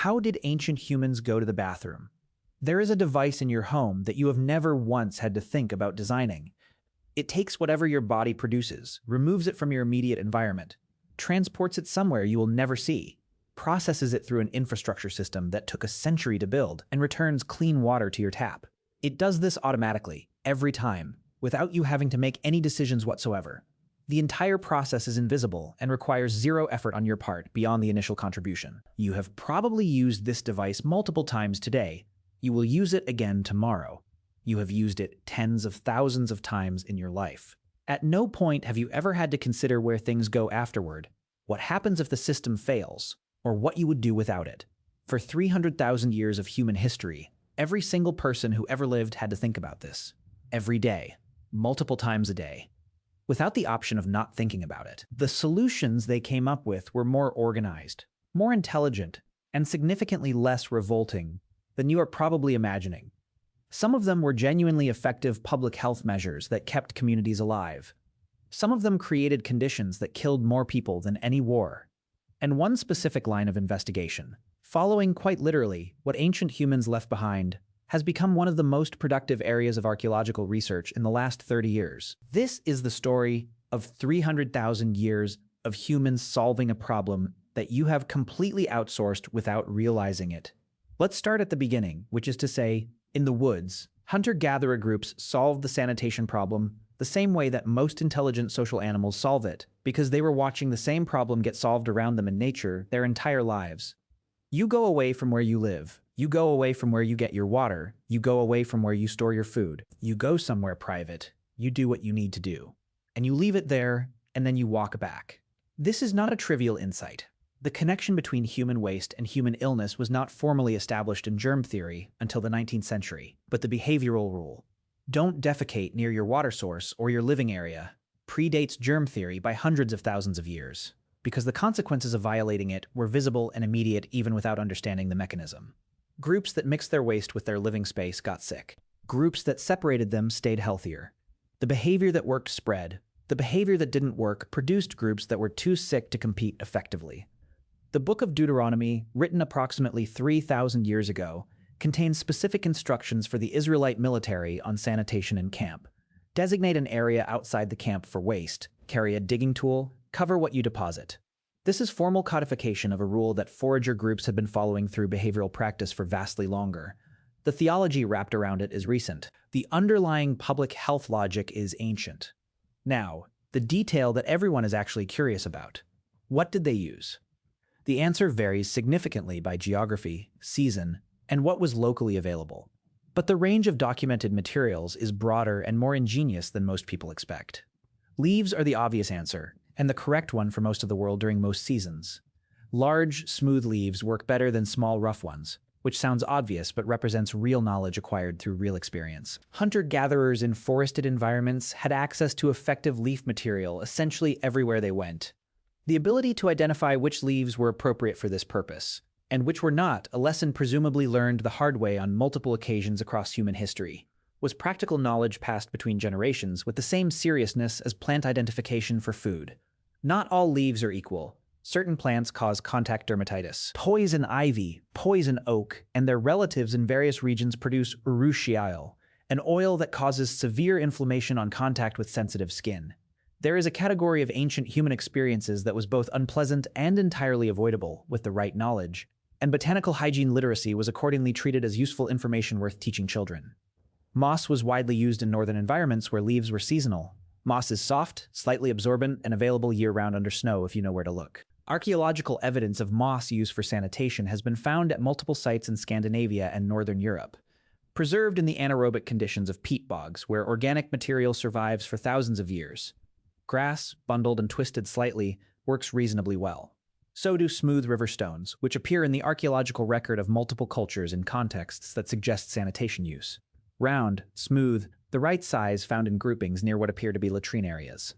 How did ancient humans go to the bathroom? There is a device in your home that you have never once had to think about designing. It takes whatever your body produces, removes it from your immediate environment, transports it somewhere you will never see, processes it through an infrastructure system that took a century to build, and returns clean water to your tap. It does this automatically, every time, without you having to make any decisions whatsoever. The entire process is invisible and requires zero effort on your part beyond the initial contribution. You have probably used this device multiple times today. You will use it again tomorrow. You have used it tens of thousands of times in your life. At no point have you ever had to consider where things go afterward, what happens if the system fails, or what you would do without it. For 300,000 years of human history, every single person who ever lived had to think about this. Every day, multiple times a day, without the option of not thinking about it. The solutions they came up with were more organized, more intelligent, and significantly less revolting than you are probably imagining. Some of them were genuinely effective public health measures that kept communities alive. Some of them created conditions that killed more people than any war. And one specific line of investigation, following quite literally what ancient humans left behind, has become one of the most productive areas of archaeological research in the last 30 years. This is the story of 300,000 years of humans solving a problem that you have completely outsourced without realizing it. Let's start at the beginning, which is to say, in the woods, hunter-gatherer groups solved the sanitation problem the same way that most intelligent social animals solve it, because they were watching the same problem get solved around them in nature their entire lives. You go away from where you live. You go away from where you get your water. You go away from where you store your food. You go somewhere private. You do what you need to do. And you leave it there, and then you walk back. This is not a trivial insight. The connection between human waste and human illness was not formally established in germ theory until the 19th century, but the behavioral rule, don't defecate near your water source or your living area, predates germ theory by hundreds of thousands of years, because the consequences of violating it were visible and immediate even without understanding the mechanism. Groups that mixed their waste with their living space got sick. Groups that separated them stayed healthier. The behavior that worked spread. The behavior that didn't work produced groups that were too sick to compete effectively. The Book of Deuteronomy, written approximately 3,000 years ago, contains specific instructions for the Israelite military on sanitation in camp. Designate an area outside the camp for waste, carry a digging tool, cover what you deposit. This is formal codification of a rule that forager groups have been following through behavioral practice for vastly longer. The theology wrapped around it is recent. The underlying public health logic is ancient. Now, the detail that everyone is actually curious about. What did they use? The answer varies significantly by geography, season, and what was locally available. But the range of documented materials is broader and more ingenious than most people expect. Leaves are the obvious answer, and the correct one for most of the world during most seasons. Large, smooth leaves work better than small, rough ones, which sounds obvious but represents real knowledge acquired through real experience. Hunter-gatherers in forested environments had access to effective leaf material essentially everywhere they went. The ability to identify which leaves were appropriate for this purpose, and which were not, a lesson presumably learned the hard way on multiple occasions across human history, was practical knowledge passed between generations with the same seriousness as plant identification for food. Not all leaves are equal. Certain plants cause contact dermatitis. Poison ivy, poison oak, and their relatives in various regions produce urushiol, an oil that causes severe inflammation on contact with sensitive skin. There is a category of ancient human experiences that was both unpleasant and entirely avoidable with the right knowledge, and botanical hygiene literacy was accordingly treated as useful information worth teaching children. Moss was widely used in northern environments where leaves were seasonal. Moss is soft, slightly absorbent, and available year-round under snow if you know where to look. Archaeological evidence of moss used for sanitation has been found at multiple sites in Scandinavia and northern Europe, preserved in the anaerobic conditions of peat bogs, where organic material survives for thousands of years. Grass, bundled and twisted slightly, works reasonably well. So do smooth river stones, which appear in the archaeological record of multiple cultures in contexts that suggest sanitation use. Round, smooth, the right size found in groupings near what appear to be latrine areas.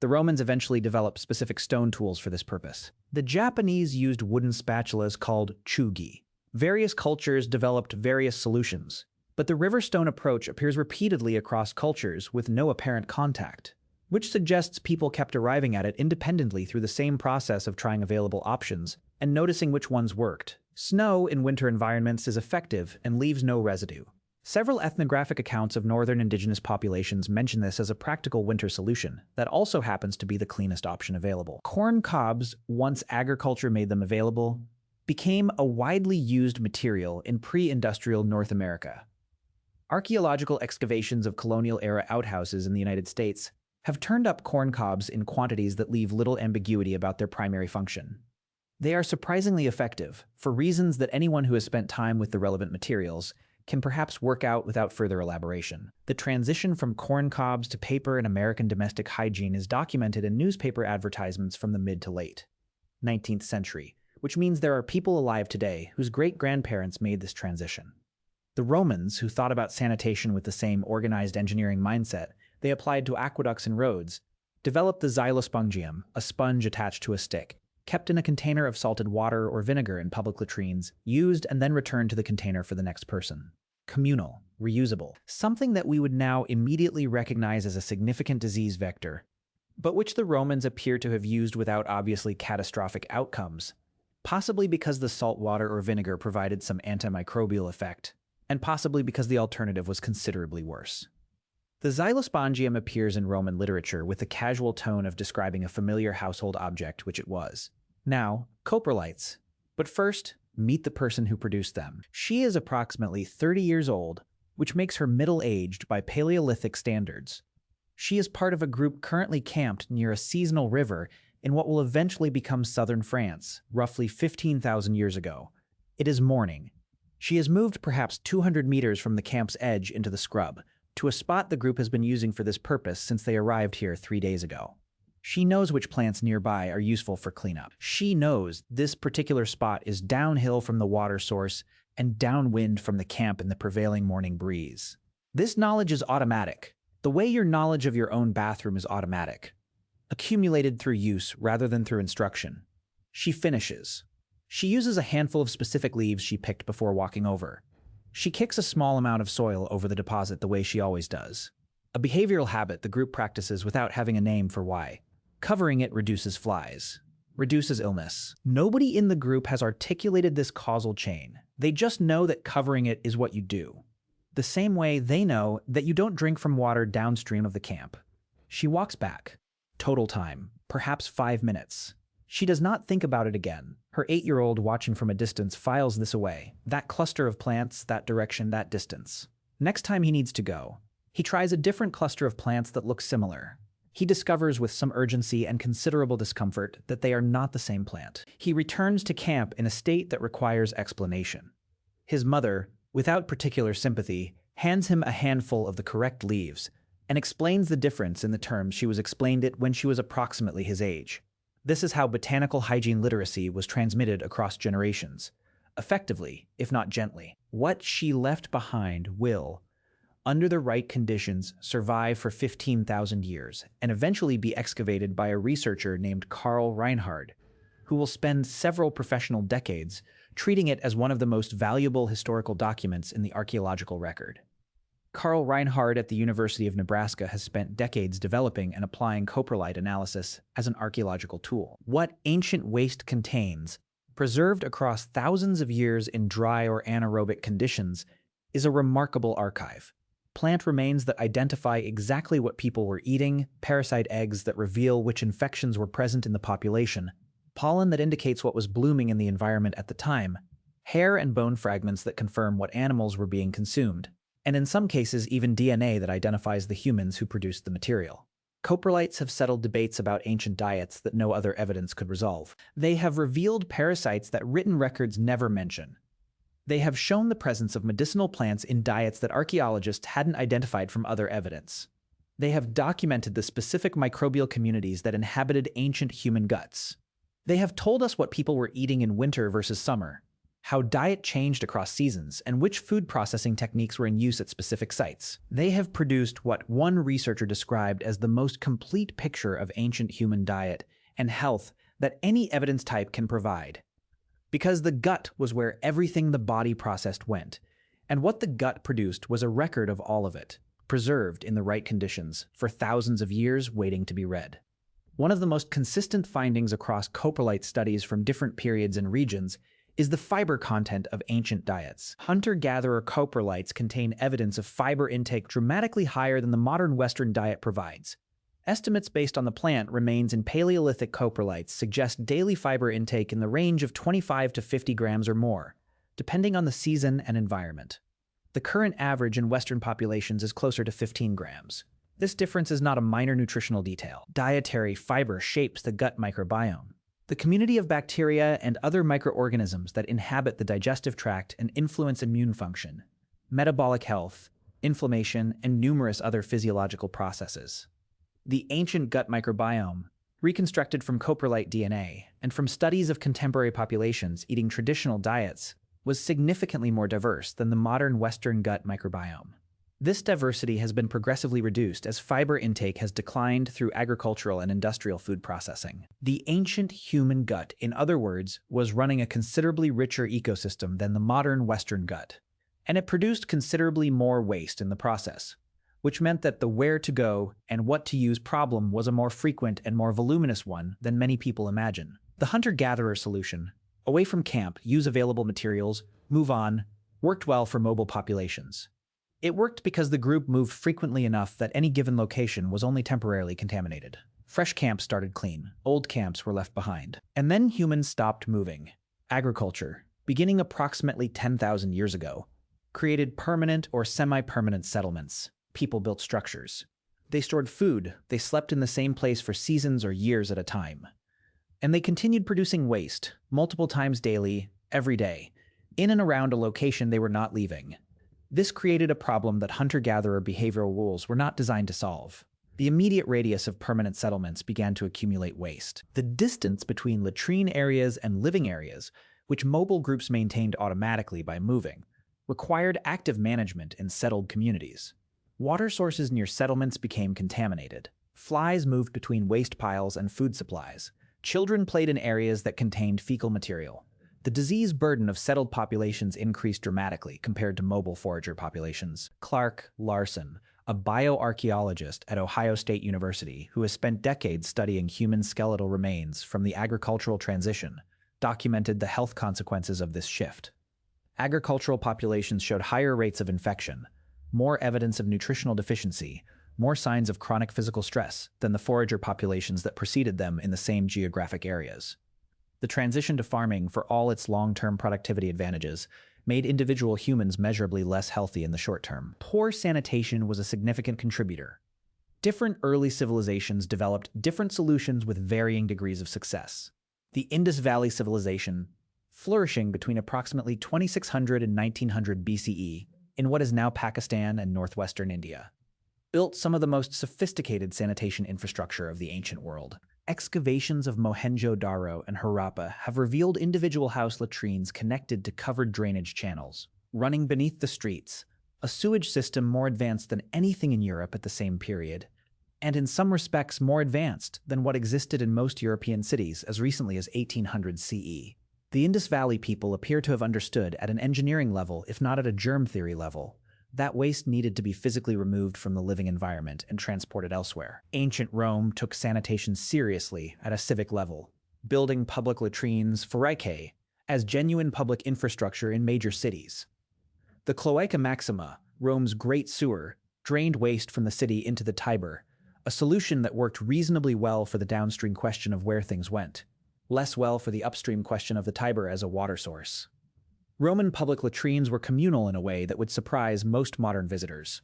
The Romans eventually developed specific stone tools for this purpose. The Japanese used wooden spatulas called chugi. Various cultures developed various solutions, but the river stone approach appears repeatedly across cultures with no apparent contact, which suggests people kept arriving at it independently through the same process of trying available options and noticing which ones worked, Snow in winter environments is effective and leaves no residue. Several ethnographic accounts of northern indigenous populations mention this as a practical winter solution that also happens to be the cleanest option available. Corn cobs, once agriculture made them available, became a widely used material in pre-industrial North America. Archaeological excavations of colonial-era outhouses in the United States have turned up corn cobs in quantities that leave little ambiguity about their primary function. They are surprisingly effective, for reasons that anyone who has spent time with the relevant materials can perhaps work out without further elaboration. The transition from corn cobs to paper in American domestic hygiene is documented in newspaper advertisements from the mid to late 19th century, which means there are people alive today whose great-grandparents made this transition. The Romans, who thought about sanitation with the same organized engineering mindset they applied to aqueducts and roads, developed the xylospongium, a sponge attached to a stick, kept in a container of salted water or vinegar in public latrines, used and then returned to the container for the next person. Communal, reusable, something that we would now immediately recognize as a significant disease vector, but which the Romans appear to have used without obviously catastrophic outcomes, possibly because the salt water or vinegar provided some antimicrobial effect, and possibly because the alternative was considerably worse. The xylospongium appears in Roman literature with the casual tone of describing a familiar household object, which it was. Now, coprolites. But first, meet the person who produced them. She is approximately 30 years old, which makes her middle-aged by Paleolithic standards. She is part of a group currently camped near a seasonal river in what will eventually become southern France, roughly 15,000 years ago. It is morning. She has moved perhaps 200 meters from the camp's edge into the scrub, to a spot the group has been using for this purpose since they arrived here 3 days ago. She knows which plants nearby are useful for cleanup. She knows this particular spot is downhill from the water source and downwind from the camp in the prevailing morning breeze. This knowledge is automatic, the way your knowledge of your own bathroom is automatic, accumulated through use rather than through instruction. She finishes. She uses a handful of specific leaves she picked before walking over. She kicks a small amount of soil over the deposit the way she always does. A behavioral habit the group practices without having a name for why. Covering it reduces flies, reduces illness. Nobody in the group has articulated this causal chain. They just know that covering it is what you do. The same way they know that you don't drink from water downstream of the camp. She walks back. Total time, perhaps 5 minutes. She does not think about it again. Her 8-year-old watching from a distance files this away. That cluster of plants, that direction, that distance. Next time he needs to go, he tries a different cluster of plants that look similar. He discovers with some urgency and considerable discomfort that they are not the same plant. He returns to camp in a state that requires explanation. His mother, without particular sympathy, hands him a handful of the correct leaves and explains the difference in the terms she was explained it when she was approximately his age. This is how botanical hygiene literacy was transmitted across generations, effectively, if not gently. What she left behind will, under the right conditions, survive for 15,000 years and eventually be excavated by a researcher named Carl Reinhard, who will spend several professional decades treating it as one of the most valuable historical documents in the archaeological record. Carl Reinhard at the University of Nebraska has spent decades developing and applying coprolite analysis as an archaeological tool. What ancient waste contains, preserved across thousands of years in dry or anaerobic conditions, is a remarkable archive. Plant remains that identify exactly what people were eating, parasite eggs that reveal which infections were present in the population, pollen that indicates what was blooming in the environment at the time, hair and bone fragments that confirm what animals were being consumed, and in some cases even DNA that identifies the humans who produced the material. Coprolites have settled debates about ancient diets that no other evidence could resolve. They have revealed parasites that written records never mention. They have shown the presence of medicinal plants in diets that archaeologists hadn't identified from other evidence. They have documented the specific microbial communities that inhabited ancient human guts. They have told us what people were eating in winter versus summer, how diet changed across seasons, and which food processing techniques were in use at specific sites. They have produced what one researcher described as the most complete picture of ancient human diet and health that any evidence type can provide. Because the gut was where everything the body processed went, and what the gut produced was a record of all of it, preserved in the right conditions for thousands of years waiting to be read. One of the most consistent findings across coprolite studies from different periods and regions is the fiber content of ancient diets. Hunter-gatherer coprolites contain evidence of fiber intake dramatically higher than the modern Western diet provides. Estimates based on the plant remains in Paleolithic coprolites suggest daily fiber intake in the range of 25 to 50 grams or more, depending on the season and environment. The current average in Western populations is closer to 15 grams. This difference is not a minor nutritional detail. Dietary fiber shapes the gut microbiome, the community of bacteria and other microorganisms that inhabit the digestive tract and influence immune function, metabolic health, inflammation, and numerous other physiological processes. The ancient gut microbiome, reconstructed from coprolite DNA and from studies of contemporary populations eating traditional diets, was significantly more diverse than the modern Western gut microbiome. This diversity has been progressively reduced as fiber intake has declined through agricultural and industrial food processing. The ancient human gut, in other words, was running a considerably richer ecosystem than the modern Western gut, and it produced considerably more waste in the process, which meant that the where to go and what to use problem was a more frequent and more voluminous one than many people imagine. The hunter-gatherer solution, away from camp, use available materials, move on, worked well for mobile populations. It worked because the group moved frequently enough that any given location was only temporarily contaminated. Fresh camps started clean, old camps were left behind. And then humans stopped moving. Agriculture, beginning approximately 10,000 years ago, created permanent or semi-permanent settlements. People built structures. They stored food, they slept in the same place for seasons or years at a time. And they continued producing waste, multiple times daily, every day, in and around a location they were not leaving. This created a problem that hunter-gatherer behavioral rules were not designed to solve. The immediate radius of permanent settlements began to accumulate waste. The distance between latrine areas and living areas, which mobile groups maintained automatically by moving, required active management in settled communities. Water sources near settlements became contaminated. Flies moved between waste piles and food supplies. Children played in areas that contained fecal material. The disease burden of settled populations increased dramatically compared to mobile forager populations. Clark Larson, a bioarchaeologist at Ohio State University who has spent decades studying human skeletal remains from the agricultural transition, documented the health consequences of this shift. Agricultural populations showed higher rates of infection, more evidence of nutritional deficiency, more signs of chronic physical stress than the forager populations that preceded them in the same geographic areas. The transition to farming, for all its long-term productivity advantages, made individual humans measurably less healthy in the short term. Poor sanitation was a significant contributor. Different early civilizations developed different solutions with varying degrees of success. The Indus Valley Civilization, flourishing between approximately 2600 and 1900 BCE in what is now Pakistan and northwestern India, built some of the most sophisticated sanitation infrastructure of the ancient world. Excavations of Mohenjo-Daro and Harappa have revealed individual house latrines connected to covered drainage channels, running beneath the streets, a sewage system more advanced than anything in Europe at the same period, and in some respects more advanced than what existed in most European cities as recently as 1800 CE. The Indus Valley people appear to have understood at an engineering level, if not at a germ theory level, that waste needed to be physically removed from the living environment and transported elsewhere. Ancient Rome took sanitation seriously at a civic level, building public latrines, phoraikae, as genuine public infrastructure in major cities. The Cloaca Maxima, Rome's great sewer, drained waste from the city into the Tiber, a solution that worked reasonably well for the downstream question of where things went, less well for the upstream question of the Tiber as a water source. Roman public latrines were communal in a way that would surprise most modern visitors.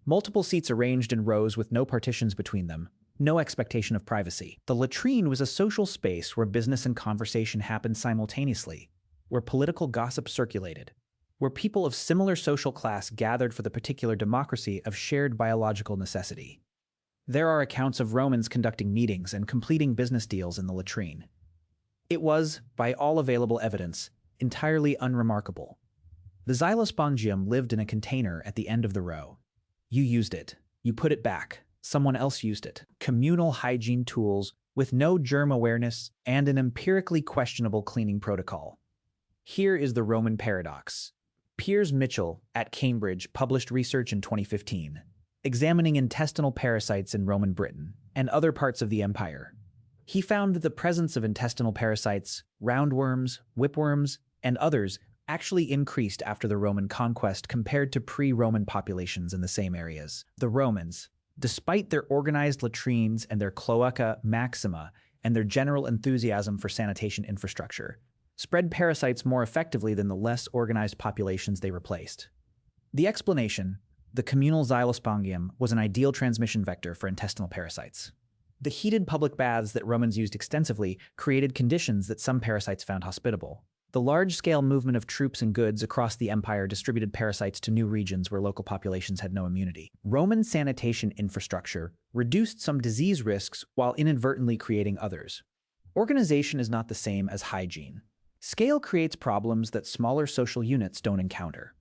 Multiple seats arranged in rows with no partitions between them, no expectation of privacy. The latrine was a social space where business and conversation happened simultaneously, where political gossip circulated, where people of similar social class gathered for the particular democracy of shared biological necessity. There are accounts of Romans conducting meetings and completing business deals in the latrine. It was, by all available evidence, entirely unremarkable. The xylospongium lived in a container at the end of the row. You used it. You put it back. Someone else used it. Communal hygiene tools with no germ awareness and an empirically questionable cleaning protocol. Here is the Roman paradox. Piers Mitchell at Cambridge published research in 2015, examining intestinal parasites in Roman Britain and other parts of the empire. He found that the presence of intestinal parasites, roundworms, whipworms, and others actually increased after the Roman conquest compared to pre-Roman populations in the same areas. The Romans, despite their organized latrines and their cloaca maxima and their general enthusiasm for sanitation infrastructure, spread parasites more effectively than the less organized populations they replaced. The explanation, the communal xylospongium, was an ideal transmission vector for intestinal parasites. The heated public baths that Romans used extensively created conditions that some parasites found hospitable. The large-scale movement of troops and goods across the empire distributed parasites to new regions where local populations had no immunity. Roman sanitation infrastructure reduced some disease risks while inadvertently creating others. Organization is not the same as hygiene. Scale creates problems that smaller social units don't encounter.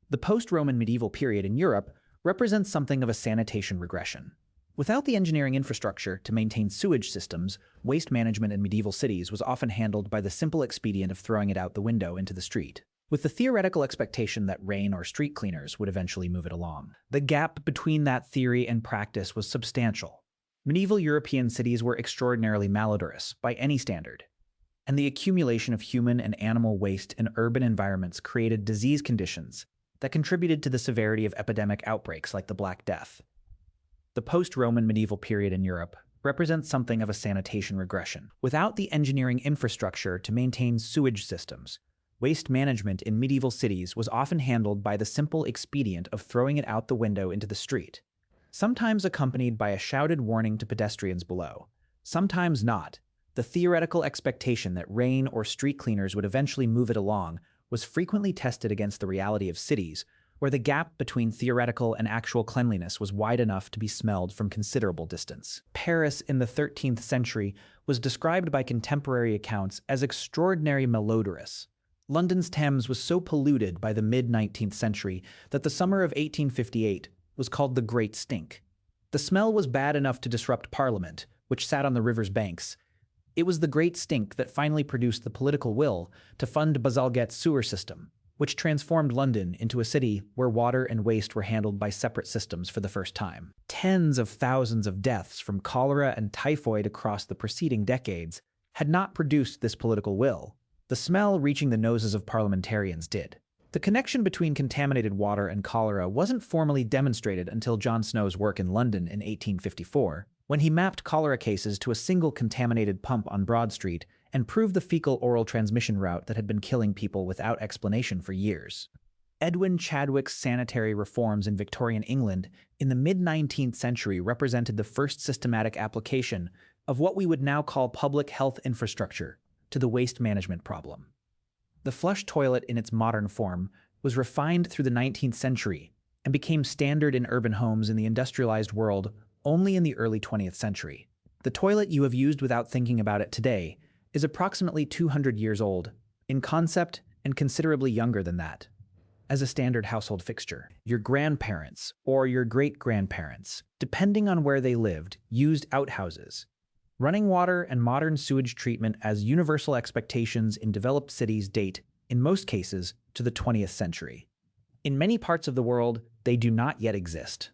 The post-Roman medieval period in Europe represents something of a sanitation regression. Without the engineering infrastructure to maintain sewage systems, waste management in medieval cities was often handled by the simple expedient of throwing it out the window into the street, with the theoretical expectation that rain or street cleaners would eventually move it along. The gap between that theory and practice was substantial. Medieval European cities were extraordinarily malodorous by any standard, and the accumulation of human and animal waste in urban environments created disease conditions that contributed to the severity of epidemic outbreaks like the Black Death. The post-Roman medieval period in Europe represents something of a sanitation regression. Without the engineering infrastructure to maintain sewage systems, waste management in medieval cities was often handled by the simple expedient of throwing it out the window into the street, sometimes accompanied by a shouted warning to pedestrians below, sometimes not. The theoretical expectation that rain or street cleaners would eventually move it along was frequently tested against the reality of cities, where the gap between theoretical and actual cleanliness was wide enough to be smelled from considerable distance. Paris in the 13th century was described by contemporary accounts as extraordinarily malodorous. London's Thames was so polluted by the mid-19th century that the summer of 1858 was called the Great Stink. The smell was bad enough to disrupt Parliament, which sat on the river's banks. It was the Great Stink that finally produced the political will to fund Bazalgette's sewer system, which transformed London into a city where water and waste were handled by separate systems for the first time. Tens of thousands of deaths from cholera and typhoid across the preceding decades had not produced this political will. The smell reaching the noses of parliamentarians did. The connection between contaminated water and cholera wasn't formally demonstrated until John Snow's work in London in 1854, when he mapped cholera cases to a single contaminated pump on Broad Street and proved the fecal-oral transmission route that had been killing people without explanation for years. Edwin Chadwick's sanitary reforms in Victorian England in the mid-19th century represented the first systematic application of what we would now call public health infrastructure to the waste management problem. The flush toilet in its modern form was refined through the 19th century and became standard in urban homes in the industrialized world only in the early 20th century. The toilet you have used without thinking about it today is approximately 200 years old, in concept and considerably younger than that. As a standard household fixture, your grandparents or your great-grandparents, depending on where they lived, used outhouses. Running water and modern sewage treatment as universal expectations in developed cities date, in most cases, to the 20th century. In many parts of the world, they do not yet exist.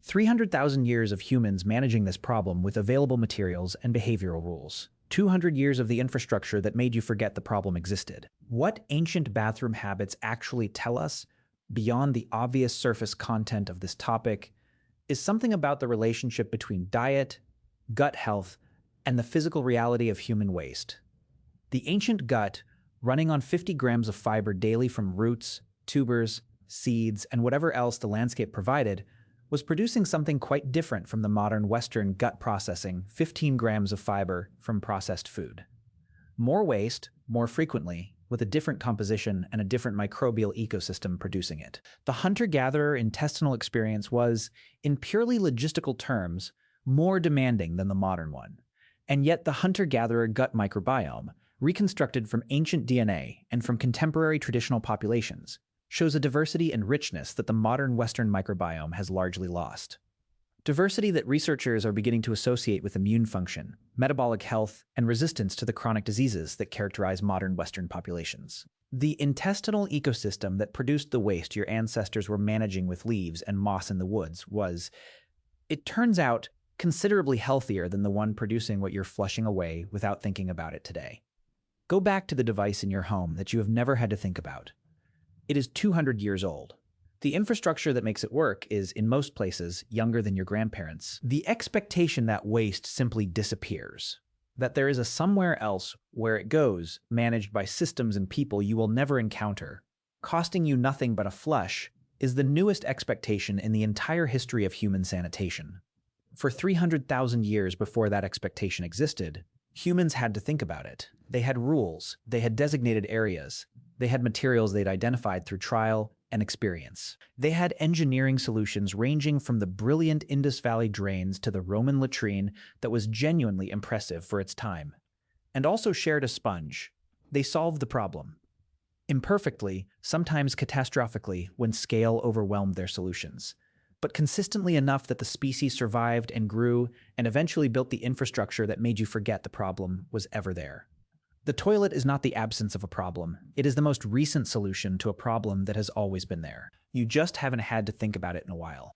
300,000 years of humans managing this problem with available materials and behavioral rules. 200 years of the infrastructure that made you forget the problem existed. What ancient bathroom habits actually tell us, beyond the obvious surface content of this topic, is something about the relationship between diet, gut health, and the physical reality of human waste. The ancient gut, running on 50 grams of fiber daily from roots, tubers, seeds, and whatever else the landscape provided, was producing something quite different from the modern Western gut processing 15 grams of fiber from processed food. More waste, more frequently, with a different composition and a different microbial ecosystem producing it. The hunter-gatherer intestinal experience was, in purely logistical terms, more demanding than the modern one. And yet the hunter-gatherer gut microbiome, reconstructed from ancient DNA and from contemporary traditional populations, shows a diversity and richness that the modern Western microbiome has largely lost. Diversity that researchers are beginning to associate with immune function, metabolic health, and resistance to the chronic diseases that characterize modern Western populations. The intestinal ecosystem that produced the waste your ancestors were managing with leaves and moss in the woods was, it turns out, considerably healthier than the one producing what you're flushing away without thinking about it today. Go back to the device in your home that you have never had to think about. It is 200 years old. The infrastructure that makes it work is, in most places, younger than your grandparents'. The expectation that waste simply disappears, that there is a somewhere else where it goes, managed by systems and people you will never encounter, costing you nothing but a flush, is the newest expectation in the entire history of human sanitation. For 300,000 years before that expectation existed, humans had to think about it. They had rules, they had designated areas, they had materials they'd identified through trial and experience. They had engineering solutions ranging from the brilliant Indus Valley drains to the Roman latrine that was genuinely impressive for its time. And also shared a sponge. They solved the problem. Imperfectly, sometimes catastrophically when scale overwhelmed their solutions, but consistently enough that the species survived and grew and eventually built the infrastructure that made you forget the problem was ever there. The toilet is not the absence of a problem. It is the most recent solution to a problem that has always been there. You just haven't had to think about it in a while.